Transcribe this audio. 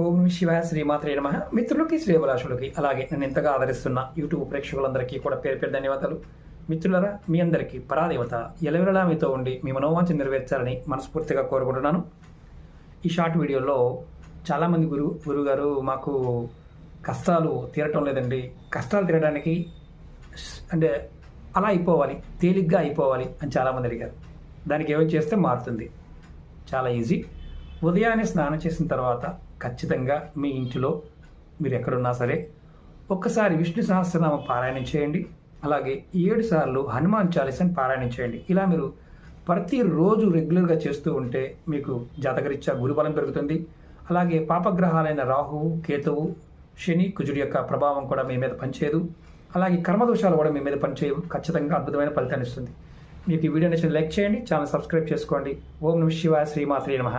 ఓం శివాయ శ్రీమాత్రే నమః. మిత్రులకి శ్రేయభిలాషులకి అలాగే నన్ను ఎంతగా ఆదరిస్తున్న యూట్యూబ్ ప్రేక్షకులందరికీ కూడా పేరు పేరు ధన్యవాదాలు. మిత్రులరా, మీ అందరికీ పరాదేవత ఎలవెలలా మీతో ఉండి మీ మనోవాంఛ నెరవేర్చాలని మనస్ఫూర్తిగా కోరుకుంటున్నాను. ఈ షార్ట్ వీడియోలో చాలామంది గురుగారు మాకు కష్టాలు తీరటం లేదండి, కష్టాలు తీరడానికి అంటే అలా అయిపోవాలి, తేలిగ్గా అయిపోవాలి అని చాలామంది అడిగారు. దానికి ఏమో చేస్తే మారుతుంది. చాలా ఈజీ. ఉదయాన్నే స్నానం చేసిన తర్వాత ఖచ్చితంగా మీ ఇంటిలో మీరు ఎక్కడున్నా సరే ఒక్కసారి విష్ణు సహస్రనామం పారాయణం చేయండి. అలాగే 7 సార్లు హనుమాన్ చాలీసాని పారాయణం చేయండి. ఇలా మీరు ప్రతిరోజు రెగ్యులర్గా చేస్తూ ఉంటే మీకు జాతకరీత్యా గురుబలం పెరుగుతుంది. అలాగే పాపగ్రహాలైన రాహువు, కేతువు, శని, కుజుడి యొక్క ప్రభావం కూడా మీ మీద పనిచేయదు. అలాగే కర్మదోషాలు కూడా మీ మీద పనిచేయవు. ఖచ్చితంగా అద్భుతమైన ఫలితాన్ని ఇస్తుంది. మీకు ఈ వీడియో నచ్చిన లైక్ చేయండి, ఛానల్ సబ్స్క్రైబ్ చేసుకోండి. ఓం నమః శివాయ శ్రీమాత్రే నమః.